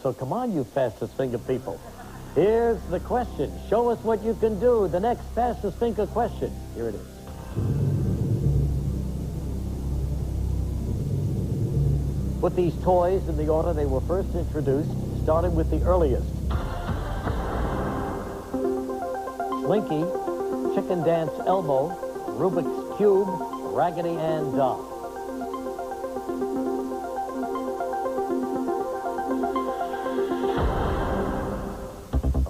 So come on, you fastest finger people. Here's the question. Show us what you can do. The next fastest finger question. Here it is. Put these toys in the order they were first introduced, starting with the earliest. Slinky, Chicken Dance Elmo, Rubik's Cube, Raggedy Ann Doll.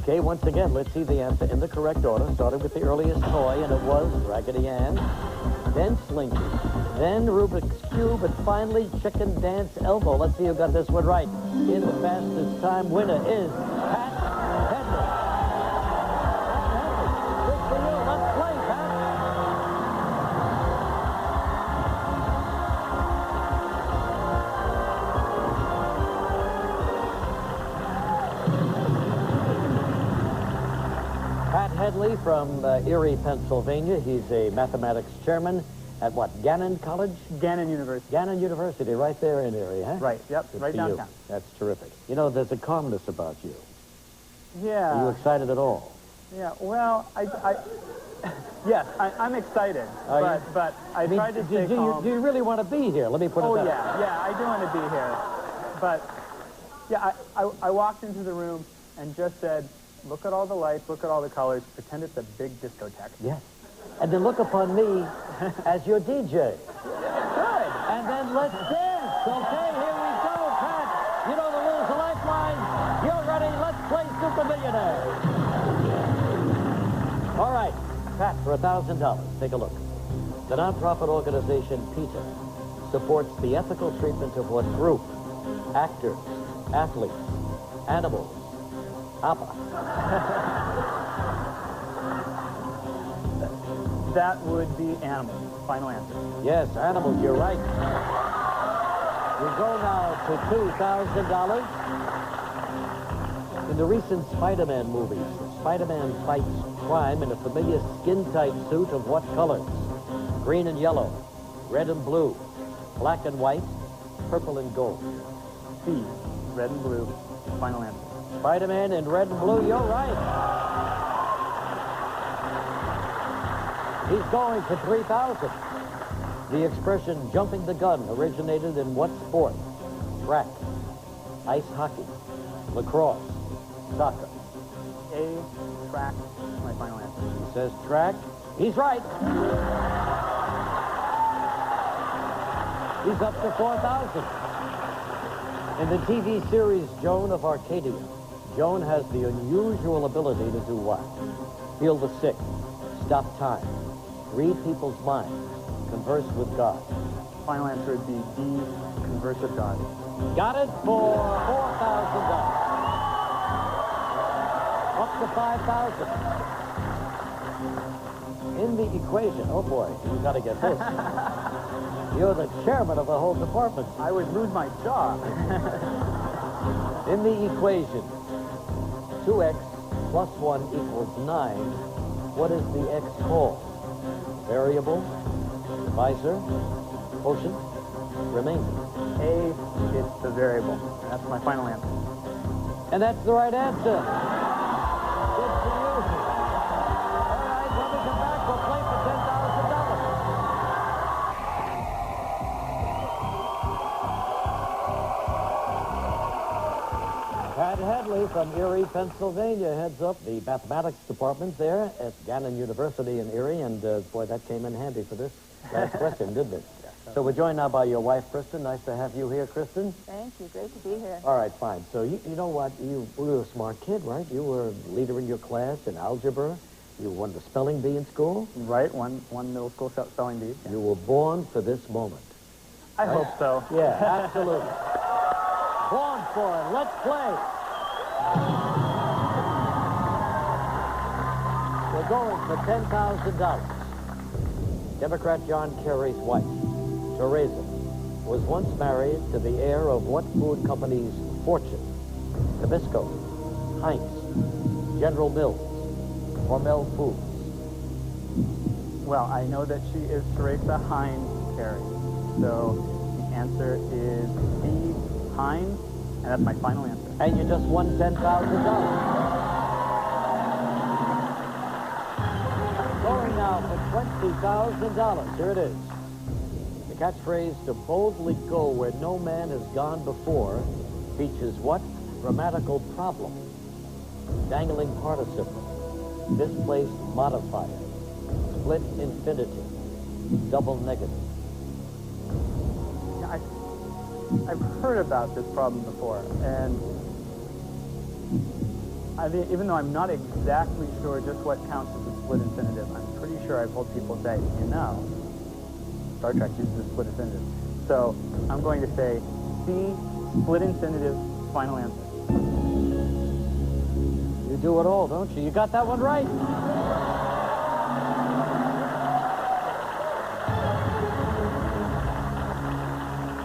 Okay, once again, let's see the answer in the correct order. Started with the earliest toy, and it was Raggedy Ann, then Slinky, then Rubik's Cube, and finally Chicken Dance Elmo. Let's see who got this one right. In the fastest time, winner is Pat Headley. Good for you. Let's play, Pat. Pat Headley from Erie, Pennsylvania. He's a mathematics chairman at what, Gannon College? Gannon University. Gannon University, right there in Erie, huh? Right, yep, Good right for downtown. You. That's terrific. You know, there's a calmness about you. Yeah. Are you excited at all? Yeah, well, yes, I'm excited, but I tried to stay calm. Do you really want to be here? Let me put it that way. Yeah, I do want to be here. But, yeah, I walked into the room and just said, look at all the lights, look at all the colors, pretend it's a big discotheque. Yes. And then look upon me as your DJ. Good. And then let's dance. Okay, here we go, Pat. You know the rules of Lifeline. You're ready. Let's play Super Millionaire. All right, Pat, for $1,000. Take a look. The nonprofit organization PETA supports the ethical treatment of what group? Actors, athletes, animals, APA. That would be animals. Final answer. Yes, animals, you're right. We go now to $2,000. In the recent Spider-Man movies, Spider-Man fights crime in a familiar skin-tight suit of what colors? Green and yellow, red and blue, black and white, purple and gold. C, red and blue. Final answer. Spider-Man in red and blue, you're right. He's going for $3,000. The expression jumping the gun originated in what sport? Track, ice hockey, lacrosse, soccer. A, track. My final answer. He says track. He's right. He's up to $4,000. In the TV series Joan of Arcadia, Joan has the unusual ability to do what? Heal the sick, stop time, read people's minds, converse with God. Final answer would be D, converse with God. Got it for $4,000. Up to $5,000. In the equation, oh boy, you got to get this. You're the chairman of the whole department. I would lose my job. In the equation, 2x plus 1 equals 9. What is the x called? Variable, divisor, quotient, remainder. A, it's the variable. That's my final answer. And that's the right answer. Good for you. All right, when we come back, we'll play for $10,000. Pat Headley from Erie, Pennsylvania heads up the mathematics department there at Gannon University in Erie, and boy, that came in handy for this last question, didn't it? So we're joined now by your wife, Kristen. Nice to have you here, Kristen. Thank you. Great to be here. All right, fine. So you know what? You were a smart kid, right? You were a leader in your class in algebra. You won the spelling bee in school. Right, one middle school spelling bee. Yeah. You were born for this moment. I hope so. Yeah, absolutely. Born for it. Let's play. We're going for $10,000. Democrat John Kerry's wife, Teresa, was once married to the heir of what food company's fortune? Nabisco, Heinz, General Mills, Hormel Foods. Well, I know that she is Teresa Heinz Carey. So the answer is C, Heinz. And that's my final answer. And you just won $10,000. Going now for $20,000. Here it is. The catchphrase, to boldly go where no man has gone before, features what grammatical problem? Dangling participle, displaced modifier, split infinitive, double negative. Yeah, I've heard about this problem before, and even though I'm not exactly sure just what counts as a split infinitive, I'm pretty sure I've heard people say, you know, Star Trek uses a split infinitive. So I'm going to say C, split infinitive, final answer. You do it all, don't you? You got that one right.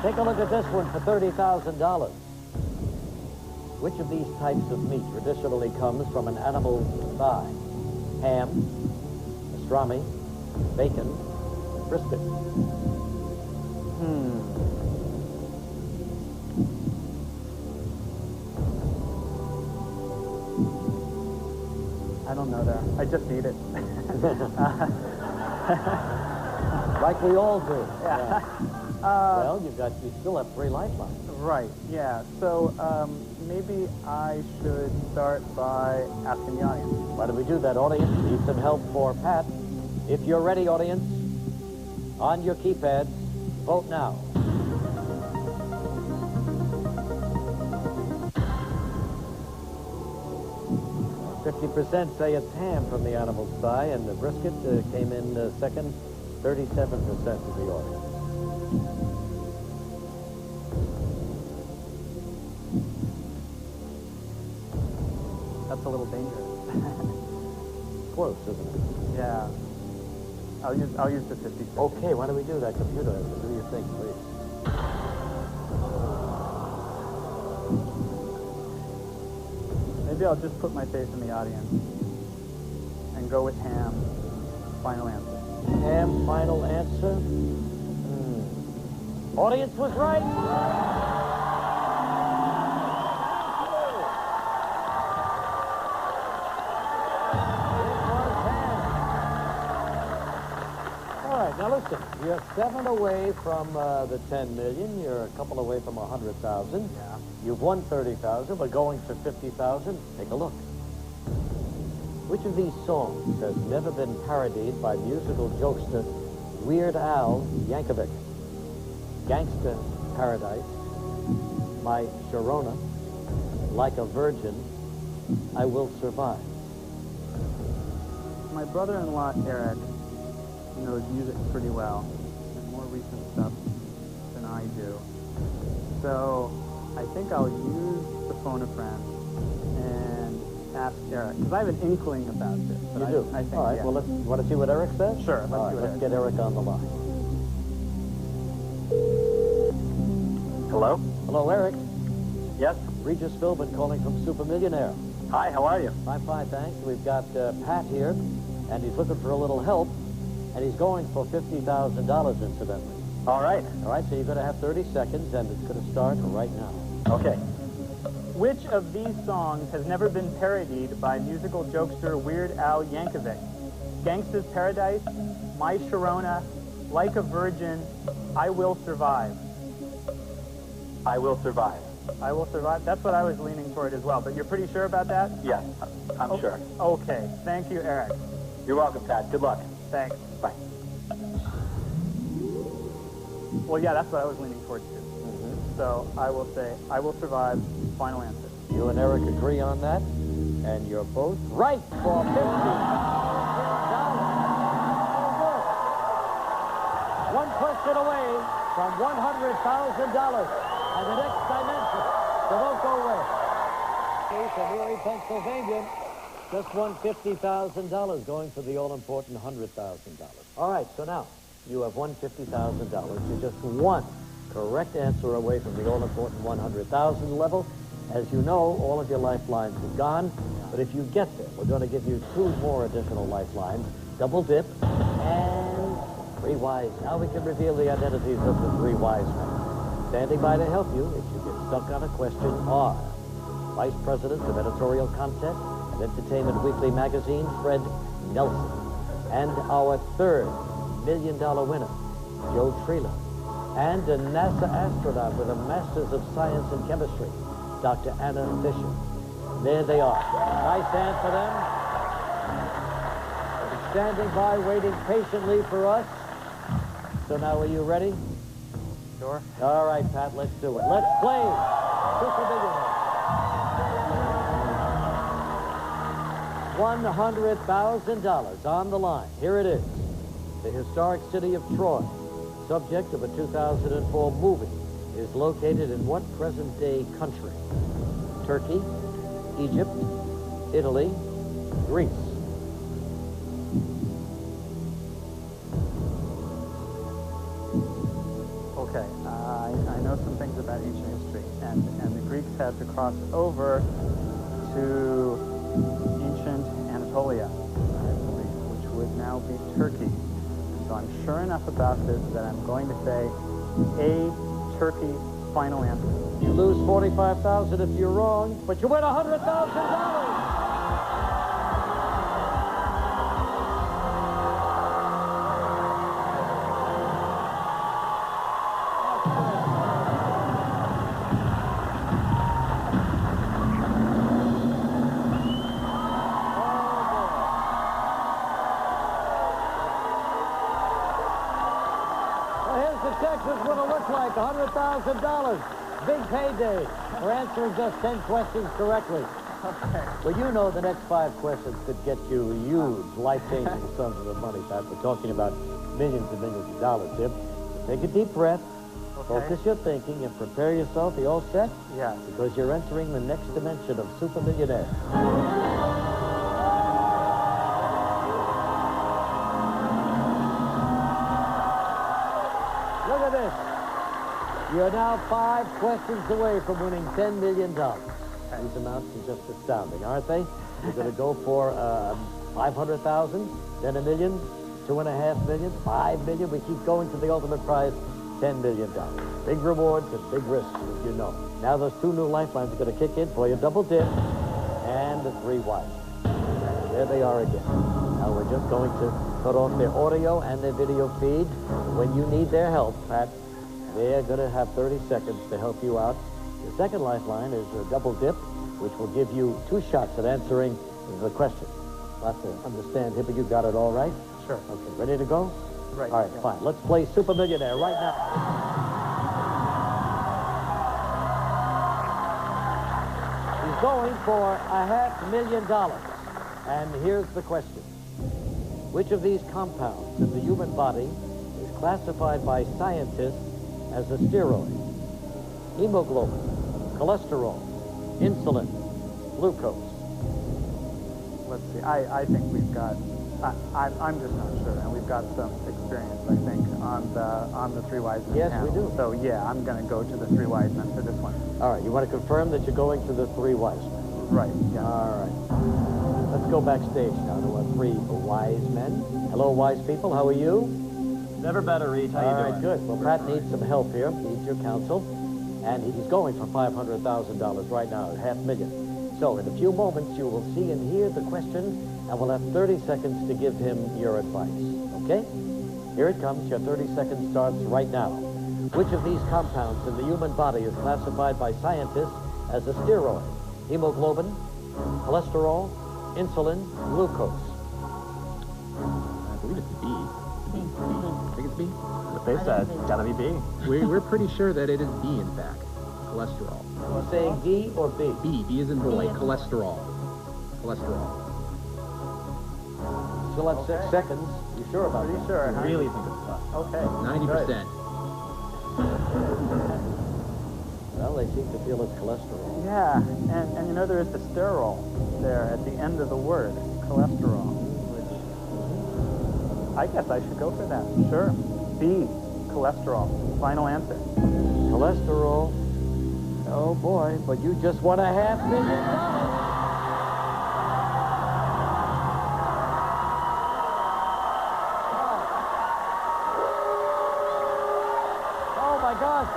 Take a look at this one for $30,000. Which of these types of meat traditionally comes from an animal's thigh? Ham, pastrami, bacon, brisket. I don't know there. I just eat it. Like we all do. Yeah. Well, you still have 3 lifelines. Right, yeah. So maybe I should start by asking the audience. Why don't we do that, audience? Need some help for Pat. If you're ready, audience, on your keypads, vote now. %, say it's ham from the animal's thigh, and the brisket came in second, 37% of the audience. That's a little dangerous. Close, isn't it? Yeah. I'll use the 50. Okay, why don't we do that, computer? Do your thing, please. Maybe I'll just put my face in the audience and go with ham. Final answer. Ham, final answer. Audience was right. Now listen, you're 7 away from the 10 million. You're a couple away from 100,000. Yeah. You've won 30,000. We're going for 50,000. Take a look. Which of these songs has never been parodied by musical jokester Weird Al Yankovic? Gangsta Paradise, My Sharona, Like a Virgin, I Will Survive. My brother-in-law, Eric, knows music pretty well, and more recent stuff than I do. So I think I'll use the phone a friend and ask Eric, because I have an inkling about this. You do? I think, all right, yeah. well, you want to see what Eric says? Sure, Let's get Eric on the line. Hello? Hello, Eric. Yes? Regis Philbin calling from Super Millionaire. Hi, how are you? I'm fine, thanks. We've got Pat here, and he's looking for a little help, and he's going for $50,000, incidentally. All right. All right, so you're going to have 30 seconds, and it's going to start right now. Okay. Which of these songs has never been parodied by musical jokester Weird Al Yankovic? Gangsta's Paradise, My Sharona, Like a Virgin, I Will Survive. I Will Survive. I Will Survive? That's what I was leaning toward as well, but you're pretty sure about that? Yes, I'm sure. Okay. Thank you, Eric. You're welcome, Pat. Good luck. Thanks. Bye. Well, yeah, that's what I was leaning towards, too. So I will say, I Will Survive, final answer. You and Eric agree on that, and you're both right for 50. One question away from $100,000 and the next dimension. So don't go away. Okay, from Erie, Pennsylvania, just won $50,000, going for the all-important $100,000. All right, so now you have won $50,000. You're just one correct answer away from the all-important $100,000 level. As you know, all of your lifelines have gone, but if you get there, we're going to give you 2 more additional lifelines, double dip, and 3 wise. Now we can reveal the identities of the 3 wise men. Standing by to help you if you get stuck on a question are Vice President of Editorial Content and Entertainment Weekly magazine, Fred Nelson, and our third $1 million winner, Joe Trela, and a NASA astronaut with a Master's of Science in Chemistry, Dr. Anna Fisher. There they are. Nice hand for them. Standing by, waiting patiently for us. So now, are you ready? Sure. All right, Pat, let's do it. Let's play Super Millionaire. $100,000 on the line. Here it is. The historic city of Troy, subject of a 2004 movie, is located in what present-day country? Turkey, Egypt, Italy, Greece. Okay, I know some things about ancient history, and the Greeks had to cross over to ancient Anatolia, I believe, which would now be Turkey. So I'm sure enough about this that I'm going to say A, Turkey, final answer. You lose $45,000 if you're wrong, but you win $100,000. Texas what it looks like, $100,000. Big payday for answering just 10 questions correctly. Okay. Well, you know the next 5 questions could get you huge, life-changing sums of money, Pat. We're talking about millions and millions of dollars here. Take a deep breath, focus your thinking, and prepare yourself. You all set? Yes. Because you're entering the next dimension of Super Millionaire. Look at this. You're now 5 questions away from winning $10 million. These amounts are just astounding, aren't they? You're going to go for $500,000, then $1 million, $2.5 million, $5 million. We keep going to the ultimate prize, $10 million. Big rewards and big risks, as you know. Now those 2 new lifelines are going to kick in for you. Double dip and the 3 wise. There they are again. Now we're just going to cut off their audio and their video feed. When you need their help, Pat, they're going to have 30 seconds to help you out. The second lifeline is a double dip, which will give you 2 shots at answering the question. Lots to understand here, but you got it all right? Sure. Okay, ready to go? Right. All right, fine. Let's play Super Millionaire right now. He's going for $500,000. And here's the question. Which of these compounds in the human body is classified by scientists as a steroid? Hemoglobin, cholesterol, insulin, glucose. Let's see. I think we've got. I'm just not sure, and we've got some experience, I think, on the 3 wise men. Yes, panel. we do. So yeah, I'm going to go to the 3 wise men for this one. All right, you want to confirm that you're going to the 3 wise men? Right. Yeah. All right. Let's go backstage now to our 3 wise men. Hello, wise people. How are you? Never better, Reed. How you All doing? right, good. Well, Pat needs some help here. Needs your counsel. And he's going for $500,000 right now, $500,000. So in a few moments, you will see and hear the question, and we'll have 30 seconds to give him your advice. Okay? Here it comes. Your 30 seconds starts right now. Which of these compounds in the human body is classified by scientists as a steroid? Hemoglobin, cholesterol, insulin, glucose. I believe it's B. B. I think it's B. The face said, gotta be B. We're pretty sure that it is B, in fact. Cholesterol. You're saying D or B? B. B is in boy. Cholesterol. Cholesterol. Still have 6 seconds. You sure about Pretty that? sure. I really think it's tough. Okay. 90%. Well, they seem to feel it's cholesterol. Yeah, and you know there is the sterol there at the end of the word, cholesterol, which I guess I should go for that. Sure. B, cholesterol. Final answer. Cholesterol. Oh, boy, but you just won $500,000. Oh, my gosh.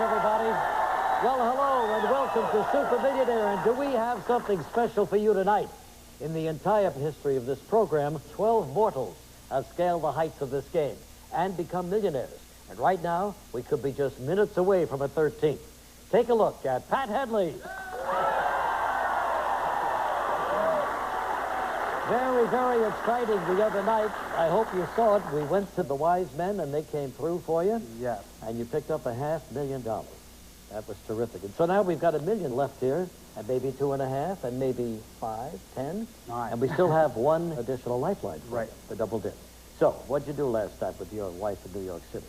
everybody. Well, hello, and welcome to Super Millionaire. And do we have something special for you tonight? In the entire history of this program, 12 mortals have scaled the heights of this game and become millionaires. And right now, we could be just minutes away from a 13th. Take a look at Pat Headley. Very, very exciting the other night. I hope you saw it. We went to the Wise Men, and they came through for you. Yes. And you picked up $500,000. That was terrific. And so now we've got $1 million left here, and maybe 2.5, and maybe 5, 10. All right. And we still have one additional lifeline. Right. The double dip. So, what'd you do last night with your wife in New York City?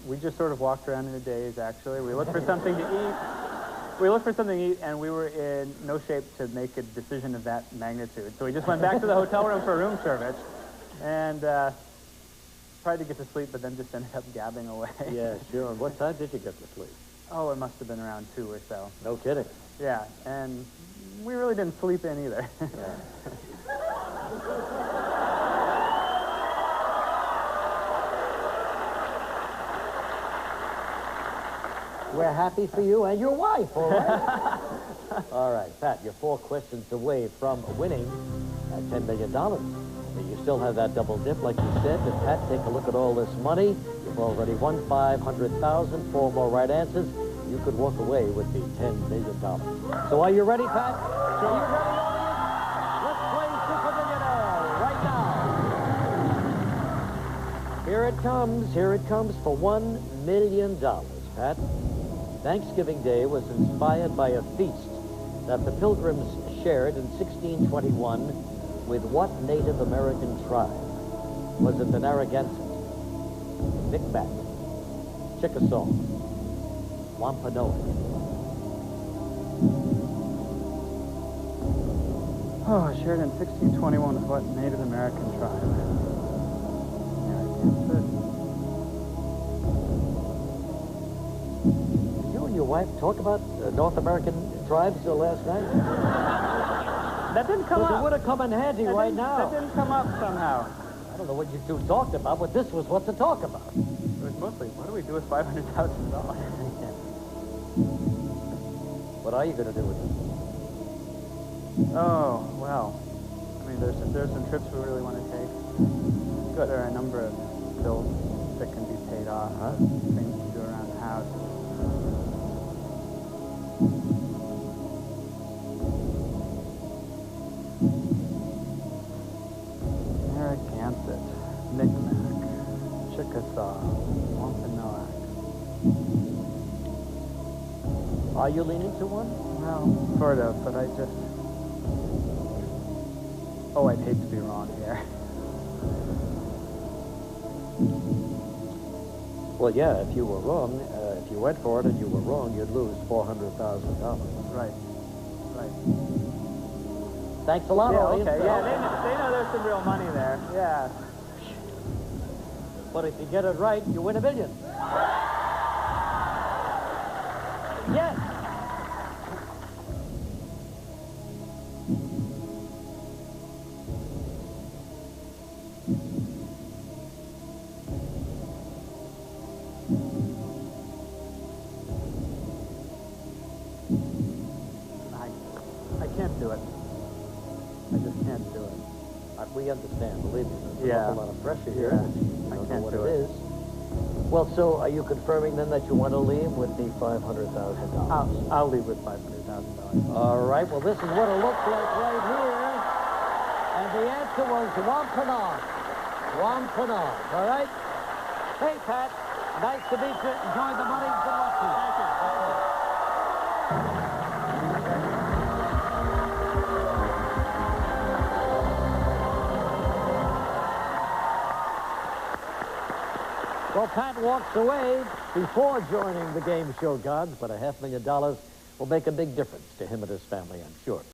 We just sort of walked around in a daze, actually. We looked for something to eat. We looked for something to eat, and we were in no shape to make a decision of that magnitude. So we just went back to the hotel room for room service and tried to get to sleep, but then just ended up gabbing away. Yeah, sure. And what time did you get to sleep? Oh, it must have been around 2 or so. No kidding. Yeah, and we really didn't sleep in either. Yeah. We're happy for you and your wife, all right? All right, Pat, you're 4 questions away from winning $10 million. But you still have that double dip, like you said. And Pat, take a look at all this money. You've already won $500,000. 4 more right answers. You could walk away with the $10 million. So are you ready, Pat? Sure. Are you ready, audience? Let's play Super Millionaire right now. Here it comes. Here it comes for $1 million, Pat. Thanksgiving Day was inspired by a feast that the Pilgrims shared in 1621 with what Native American tribe? Was it the Narragansett, Micmac, Chickasaw, Wampanoag? Oh, shared in 1621 with what Native American tribe? Your wife talk about North American tribes last night? That didn't come up. It would have come in handy right now. That didn't come up somehow. I don't know what you two talked about, but this was what to talk about. It was mostly, what do we do with $500,000? What are you going to do with it? Oh, well. I mean, there's some trips we really want to take. Good. There are a number of bills that can be paid off. Things to do around the house. Narragansett, Micmac, Chickasaw, Wampanoag. Are you leaning to one? Well, sort of, but I just... Oh, I'd hate to be wrong here. Well, yeah, if you were wrong, if you went for it and you were wrong, you'd lose $400,000. Right. Right. Thanks a lot, Yeah, audience. okay. Yeah, they know there's some real money there. Yeah. But if you get it right, you win $1 million. Yes. I can't do it. I just can't do it. We understand, believe me. There's Yeah. an awful lot of pressure here. Yeah. You I don't can't know what do it it. is. Well, so are you confirming then that you want to leave with the $500,000? I'll leave with $500,000. All right, well, this is what it looks like right here. And the answer was Wampanoag. Wampanoag, all right? Hey, Pat, nice to meet you. Enjoy the money. Good luck to you. Thank you. Well, Pat walks away before joining the game show gods, but $500,000 will make a big difference to him and his family, I'm sure.